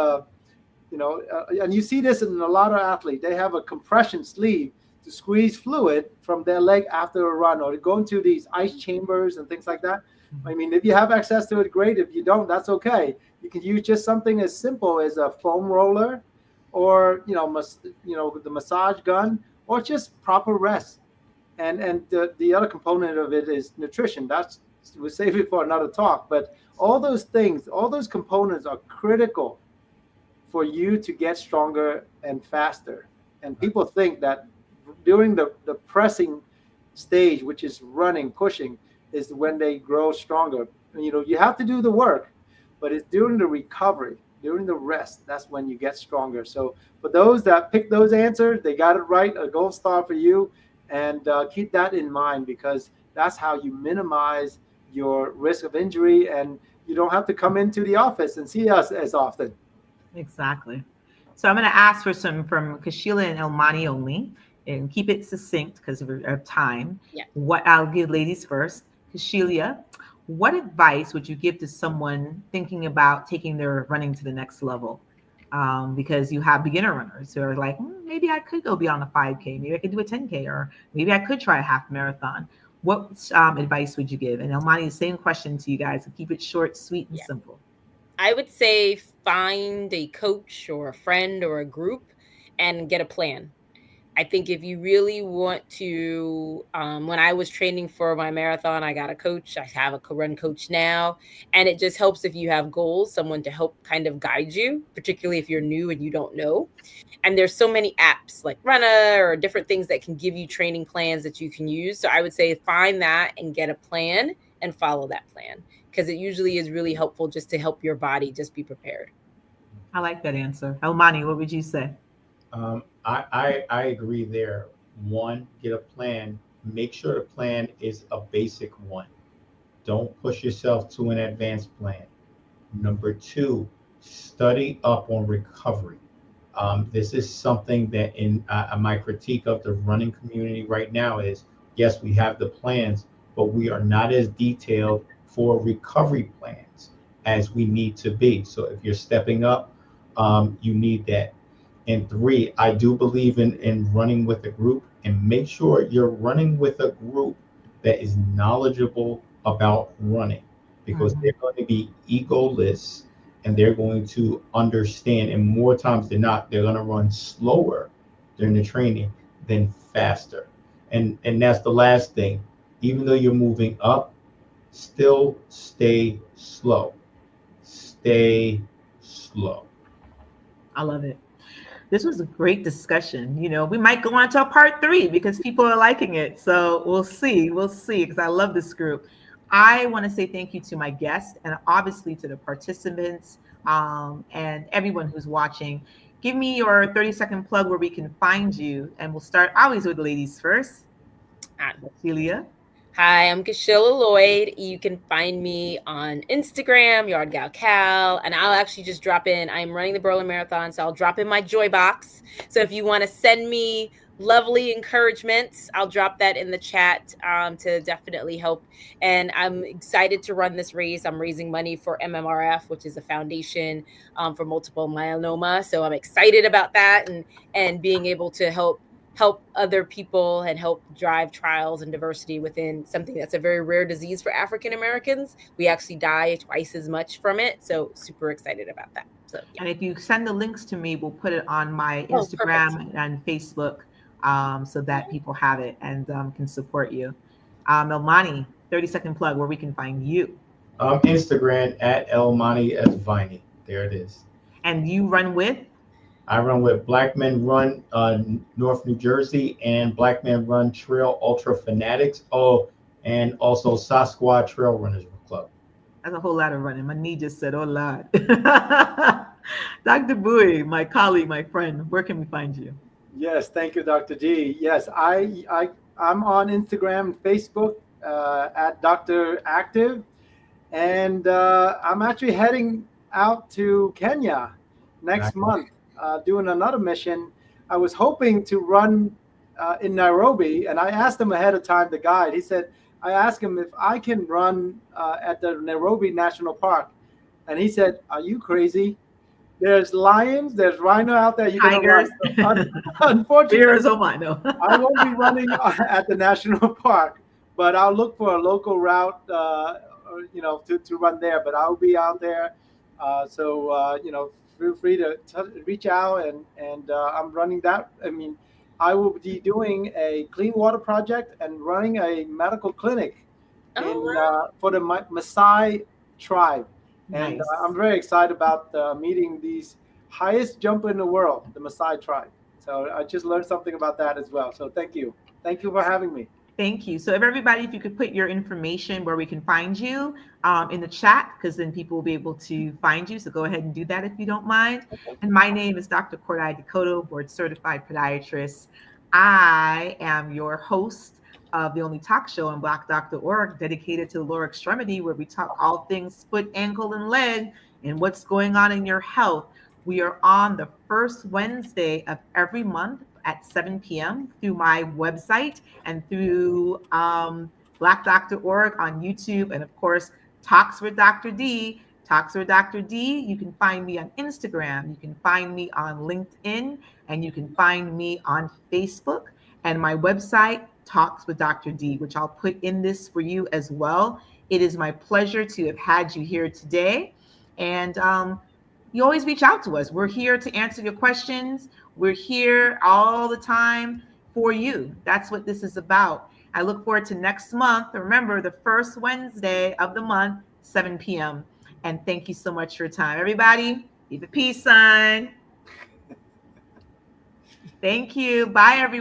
and you see this in a lot of athletes, they have a compression sleeve to squeeze fluid from their leg after a run, or to go into these ice chambers and things like that. I mean, if you have access to it, great. If you don't, that's okay. You can use just something as simple as a foam roller, or the massage gun, or just proper rest. And the other component of it is nutrition. We'll save it for another talk. But all those things, all those components are critical for you to get stronger and faster. And people think that during the pressing stage, which is running, pushing, is when they grow stronger. You have to do the work, but it's during the recovery, during the rest, that's when you get stronger. So for those that pick those answers, they got it right, a gold star for you. And keep that in mind, because that's how you minimize your risk of injury, and you don't have to come into the office and see us as often. Exactly. So I'm going to ask for some from Kashila and Elmani only, and keep it succinct because of time. Yeah. What I'll give ladies first. Kashila, what advice would you give to someone thinking about taking their running to the next level? Because you have beginner runners who are like, maybe I could go beyond a 5K, maybe I could do a 10K, or maybe I could try a half marathon. What advice would you give? And Elmani, the same question to you guys. Keep it short, sweet, and simple. I would say find a coach or a friend or a group and get a plan. I think if you really want to, when I was training for my marathon, I got a coach. I have a run coach now. And it just helps if you have goals, someone to help kind of guide you, particularly if you're new and you don't know. And there's so many apps like Runner or different things that can give you training plans that you can use. So I would say find that and get a plan and follow that plan, because it usually is really helpful just to help your body just be prepared. I like that answer. Elmani, what would you say? I agree there. One, get a plan. Make sure the plan is a basic one. Don't push yourself to an advanced plan. Number two, study up on recovery. This is something that in my critique of the running community right now is, yes, we have the plans, but we are not as detailed for recovery plans as we need to be. So if you're stepping up, you need that. And three, I do believe in running with a group, and make sure you're running with a group that is knowledgeable about running because Mhm. they're going to be egoless and they're going to understand. And more times than not, they're going to run slower during the training than faster. And that's the last thing. Even though you're moving up, still stay slow. Stay slow. I love it. This was a great discussion. We might go on to a part three because people are liking it. So we'll see. We'll see because I love this group. I want to say thank you to my guests and obviously to the participants and everyone who's watching. Give me your 30-second plug where we can find you. And we'll start always with the ladies first. Celia. Hi, I'm Kashilla Lloyd. You can find me on Instagram, Yard Gal Cal, and I'll actually just drop in. I'm running the Berlin Marathon, so I'll drop in my joy box. So if you want to send me lovely encouragements, I'll drop that in the chat to definitely help. And I'm excited to run this race. I'm raising money for MMRF, which is a foundation for multiple myeloma. So I'm excited about that and being able to help other people and help drive trials and diversity within something that's a very rare disease for African Americans. We actually die twice as much from it. So super excited about that. So yeah. And if you send the links to me, we'll put it on my Oh, perfect. Instagram and Facebook so that people have it and can support you. Elmani, 30-second plug where we can find you. Instagram at Elmani as Viney. There it is. And you run with? I run with Black Men Run North New Jersey and Black Men Run Trail Ultra Fanatics. Oh, and also Sasquatch Trail Runners Club. That's a whole lot of running. My knee just said, oh, Lord. Dr. Bowie, my colleague, my friend, where can we find you? Yes, thank you, Dr. D. Yes, I'm on Instagram and Facebook at Dr. Active, and I'm actually heading out to Kenya next month, doing another mission. I was hoping to run in Nairobi, and I asked him ahead of time, the guide. He said, I asked him if I can run at the Nairobi National Park, and he said, "Are you crazy? There's lions, there's rhino out there. You're gonna run." Tigers. So, unfortunately, Bears, oh my, no. I won't be running at the national park, but I'll look for a local route, to run there. But I'll be out there, feel free to reach out and I'm running that. I mean, I will be doing a clean water project and running a medical clinic in Oh, for the Maasai tribe, and Nice. I'm very excited about meeting these highest jumper in the world, the Maasai tribe. So I just learned something about that as well. So thank you for having me. Thank you. So, if you could put your information where we can find you in the chat, because then people will be able to find you. So, go ahead and do that if you don't mind. And my name is Dr. Cordai Dakota, board certified podiatrist. I am your host of the only talk show on Black.org dedicated to the lower extremity, where we talk all things foot, ankle, and leg and what's going on in your health. We are on the first Wednesday of every month at 7 p.m. through my website and through Black.org on YouTube, and of course, Talks with Dr. D. Talks with Dr. D. You can find me on Instagram, you can find me on LinkedIn, and you can find me on Facebook. And my website, Talks with Dr. D, which I'll put in this for you as well. It is my pleasure to have had you here today. And you always reach out to us. We're here to answer your questions. We're here all the time for you. That's what this is about. I look forward to next month. Remember, the first Wednesday of the month, 7 p.m. And thank you so much for your time. Everybody, leave a peace sign. Thank you. Bye, everyone.